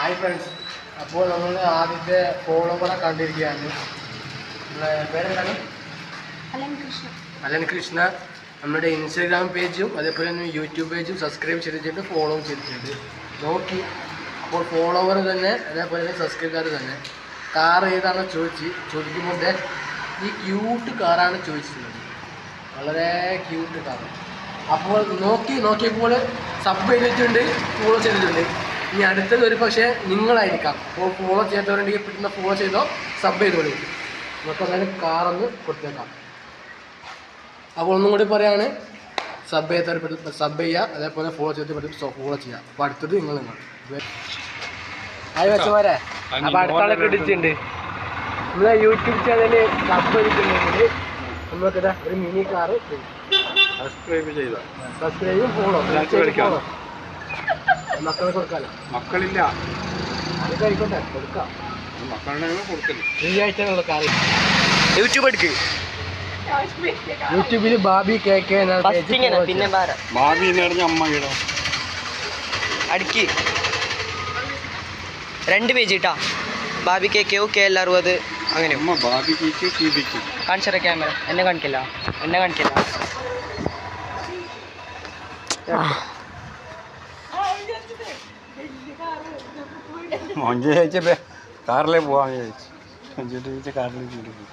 Hi friends, അപ്പോൾ നമ്മൾ ആദ്യത്തെ ഫോളോവറെ കണ്ടിരിക്കുകയാണ്. നമ്മളെ പേരെന്താണ്? അലൻ കൃഷ്ണ. നമ്മുടെ ഇൻസ്റ്റാഗ്രാം പേജും അതേപോലെ തന്നെ യൂട്യൂബ് പേജും സബ്സ്ക്രൈബ് ചെയ്തിട്ടുണ്ട്, ഫോളോ ചെയ്തിട്ടുണ്ട്. നോക്കി അപ്പോൾ ഫോളോവർ തന്നെ അതേപോലെ തന്നെ സബ്സ്ക്രൈബർ തന്നെ. കാർ ഏതാണോ ചോദിക്കുമ്പോൾ ഈ ക്യൂട്ട് കാറാണ് ചോദിച്ചിട്ടുള്ളത്. വളരെ ക്യൂട്ട് കാർ. അപ്പോൾ നോക്കിയപ്പോൾ സബ് ചെയ്തിട്ടുണ്ട്, ഫോളോ ചെയ്തിട്ടുണ്ട്. ഇനി അടുത്തത് ഒരു പക്ഷേ നിങ്ങളായിരിക്കാം. അപ്പോൾ ഫോളോ ചെയ്യാത്തവരുണ്ടെങ്കിൽ പെട്ടെന്ന് ഫോളോ ചെയ്തോ, സബ് ചെയ്തോളൂ. നമുക്ക് എന്തായാലും കാറൊന്ന് കൊടുത്തേക്കാം. അപ്പോൾ ഒന്നും കൂടി പറയാണ്, സബ് ചെയ്യാത്തവർ സബ് ചെയ്യുക, അതേപോലെ ഫോളോ ചെയ്തിട്ട് ഫോളോ ചെയ്യുക. അപ്പോൾ അടുത്തത് നിങ്ങൾ ആയി വെച്ചമാരെ. അപ്പോൾ അടുത്ത ആളെ ക്രെഡിറ്റുണ്ട്. നമ്മളെ യൂട്യൂബ് ചാനലിൽ സബ് ചെയ്തിട്ടുണ്ടെങ്കിൽ നമുക്കിതാ ഒരു മിനി കാറ് സബ്സ്ക്രൈബും ഫോളോ മക്കളെ കൊടുക്കാമല്ലോ. മക്കളില്ല, അതൊക്കെ ആയിക്കോട്ടെ, കൊടുക്കാം. ഫ്രീ ആയിട്ടുള്ള കാർ യൂട്യൂബ് എടുക്ക്. യൂട്യൂബിൽ ബാബി കേക്ക് പിന്നെ ഭാവി അമ്മയുടെ അടുക്കി 2 പേജ് ഇട്ടാ. ബാബി കേക്കോ KL60 അങ്ങനെ കാണിച്ചറ ക്യാമറ. എന്നെ കാണിക്കില്ല. മഞ്ജു ചോദിച്ചപ്പോ കാറിലേ പോവാന്ന് ചോദിച്ചു. മഞ്ജു ചോദിച്ച കാറിലേക്ക് പോയി.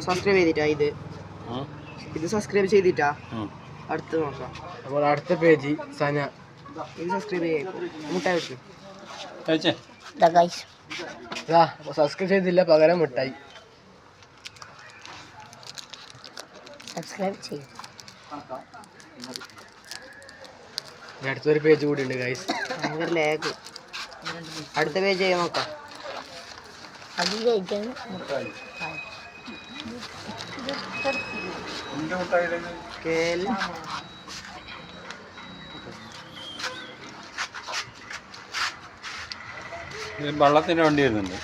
സബ്സ്ക്രൈബ് ചെയ്തിട്ടാ ഇത് സബ്സ്ക്രൈബ് ചെയ്തിട്ടാ അടുത്ത് നോക്കാം. അപ്പോൾ അടുത്ത പേജ് സന. ഇത് സബ്സ്ക്രൈബ് ചെയ്യാം. മുട്ടായി അപ്പോൾ സബ്സ്ക്രൈബ് ചെയ്തില്ല, പകരം മിഠായി. സബ്സ്ക്രൈബ് ചെയ്യും. അടുത്തൊരു പേജ് കൂടി ഉണ്ട് ഗൈസ്. ഭയങ്കര ലാഗ്. അടുത്ത പേജ് ചെയ്യാൻ നോക്കാം. വള്ളത്തിന്റെ വണ്ടി വരുന്നുണ്ട്.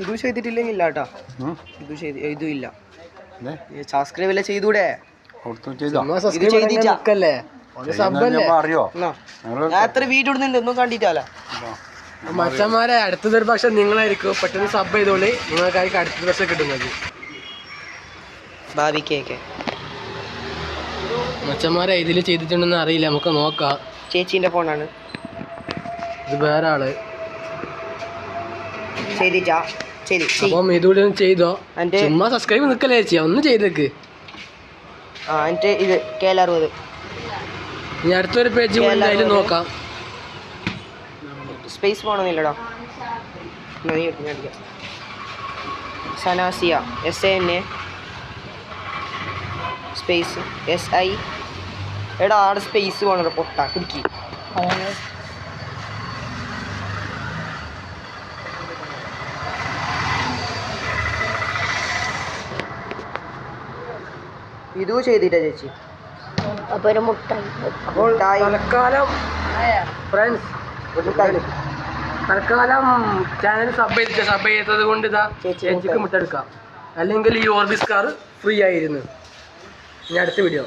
ഇത് ചെയ്തിട്ടില്ലെങ്കിൽ ഇല്ല കേട്ടോ. ഇതും ഇല്ല. സബ്സ്ക്രൈബ് എല്ലാം ചെയ്തൂടെ? അറിയോ? എത്ര വീഡിയോ ഇടുന്നുണ്ട്, ഒന്നും കണ്ടിട്ടല്ല. മച്ചന്മാരെ, അടുത്തതൊരു പക്ഷെ നിങ്ങളായിരിക്കും. പെട്ടെന്ന് സബ് ചെയ്തോളി, നിങ്ങൾക്കായിരിക്കും അടുത്ത പക്ഷെ കിട്ടുന്നത്. ബാബി കേക്ക് മച്ചന്മാരെ ഇതിൽ ചെയ്തിട്ടുണ്ടെന്ന് അറിയില്ല, നമുക്ക് നോക്കാം. ചേച്ചീൻ്റെ ഫോണാണ് ഇത്. വേറെ ആള് ചെയ്തിട്ടാ. അപ്പം ഇതുകൂടി ഒന്ന് ചെയ്തോ. ചുമ്മാ സബ്സ്ക്രൈബ് നിൽക്കല്ലേ ചേച്ചി, ഒന്ന് ചെയ്തേക്ക്. എൻ്റെ ഇത് KL60. ഇനി അടുത്തൊരു പേജ് കൂടി അതിൽ നോക്കാം. സ്പേസ് പോകണമെന്നില്ലടാ. സനാസിയ SANA space SI. എടാ ആടെ സ്പേസ് പോകണോ പൊട്ട കുടുക്കി. ഇതും ചെയ്തിട്ടാ ചേച്ചി. അപ്പോൾ തൽക്കാലം ഫ്രണ്ട്സ്, തൽക്കാലം ചാനൽ സബ് ചെയ്തത് കൊണ്ട് ഇതാ ചേച്ചിക്ക് മുട്ടെടുക്കാം. അല്ലെങ്കിൽ ഈ ഓർബിസ് കാർ ഫ്രീ ആയിരുന്നു. ഇനി അടുത്ത വീഡിയോ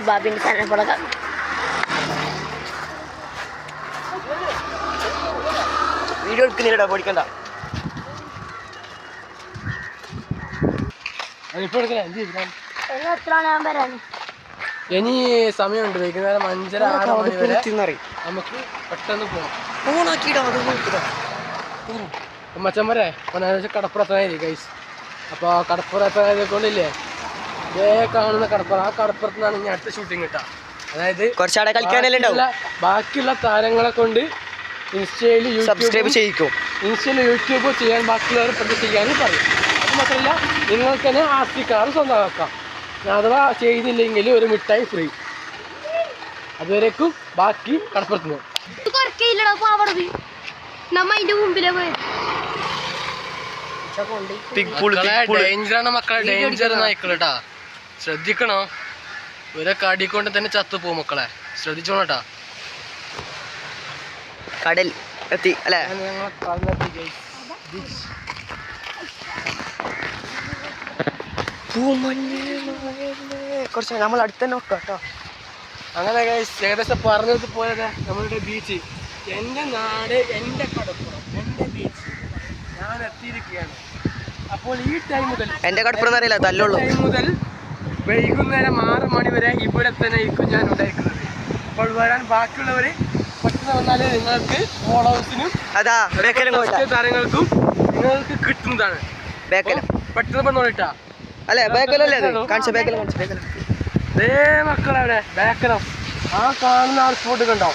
ബാബിന്റെ ചാനൽ കൊടുക്കാം. വീഡിയോ എടുക്കുന്നില്ലടാ, പഠിക്കണ്ട. ഇനി സമയമുണ്ട്, വൈകുന്നേരം 5:30-6 മണി വരെ നമുക്ക് പെട്ടെന്ന് പോകാം. മച്ചന്മാരെ കടപ്പുറത്തായിരിക്കും ഗൈസ്. അപ്പോൾ കടപ്പുറത്തായത് കൊണ്ടില്ലേ, ഇതേ കാണുന്ന കടപ്പുറം, ആ കടപ്പുറത്ത് നിന്നാണ് ഇനി അടുത്ത ഷൂട്ടിങ് കിട്ടുക. അതായത് ബാക്കിയുള്ള താരങ്ങളെ കൊണ്ട് ഇൻസ്റ്റയിൽ യൂട്യൂബ് ചെയ്യാൻ ബാക്കിയുള്ളവർ പെട്ടെന്ന് ചെയ്യാനും പറയും. അത് മാത്രമല്ല, നിങ്ങൾക്ക് തന്നെ ആസ്തിക്കാർ സ്വന്തമാക്കാം. അഥവാ ചെയ്തില്ലെങ്കിൽ ഒരു മിഠായി ഫ്രീ. അതുവരേക്കും ബാക്കി കടപ്പുറത്തുനിന്ന് നമ്മ അതിന്റെ മുമ്പിലെ പോയി ഡേഞ്ചറാണ് മക്കളെ, ഡേഞ്ചർ നായ്ക്കളേട്ടാ, ശ്രദ്ധിക്കണോ. ഇവരൊക്കെ അടിക്കൊണ്ട് തന്നെ ചത്തുപോകും മക്കളെ, ശ്രദ്ധിച്ചോണട്ടാ. കടൽ എത്തി അല്ലേ? കുറച്ച് നമ്മൾ അടുത്ത് തന്നെ നോക്കാം കേട്ടോ. അങ്ങനെ ഏകദേശം പറഞ്ഞത് പോലെ നമ്മളുടെ ബീച്ച്, എൻ്റെ നാട്, എൻ്റെ കടപ്പുറം, എൻ്റെ ബീച്ച്, ഞാൻ എത്തിയിരിക്കുകയാണ്. അപ്പോൾ ഈ ടൈം മുതൽ, എന്റെ കടപ്പുറം അറിയില്ല തല്ലുള്ളൂ, ടൈം മുതൽ വൈകുന്നേരം 6 മണി വരെ ഇവിടെ തന്നെ ആയിരിക്കും ഞാൻ ഉണ്ടായിരിക്കുന്നത്. അപ്പോൾ വരാൻ ബാക്കിയുള്ളവർ പെട്ടെന്ന് വന്നാൽ നിങ്ങൾക്ക് ഫോളോവേഴ്സിനും അതാ താരങ്ങൾക്കും നിങ്ങൾക്ക് കിട്ടുന്നതാണ്. പെട്ടെന്ന് പറഞ്ഞോളിട്ടാ. അല്ലെ ബേക്കലല്ലേ അത് കാണിച്ച ബേക്കല മക്കളവിടെ ബാക്കലം ആ കാണുന്ന ആ സ്പോട്ട് കണ്ടോ,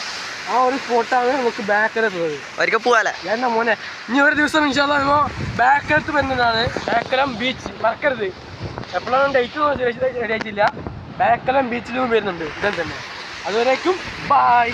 ആ ഒരു സ്പോട്ടാണ് നമുക്ക് ബാക്കല പോയത്. ഒരിക്കൽ പോവാല്ലേ എന്നാ മോനെ, ഇനി ഒരു ദിവസം ഇൻഷാല്ലാ ബാക്കലത്ത് വരുന്നതാണ് ബാക്കലം ബീച്ച്, മറക്കരുത്. എപ്പോഴാണ് ഡേറ്റ് റെഡി ആയിട്ടില്ല, ബാക്കലം ബീച്ചിലും വരുന്നുണ്ട് ഉടൻ തന്നെ. അതുവരേക്കും ബൈ.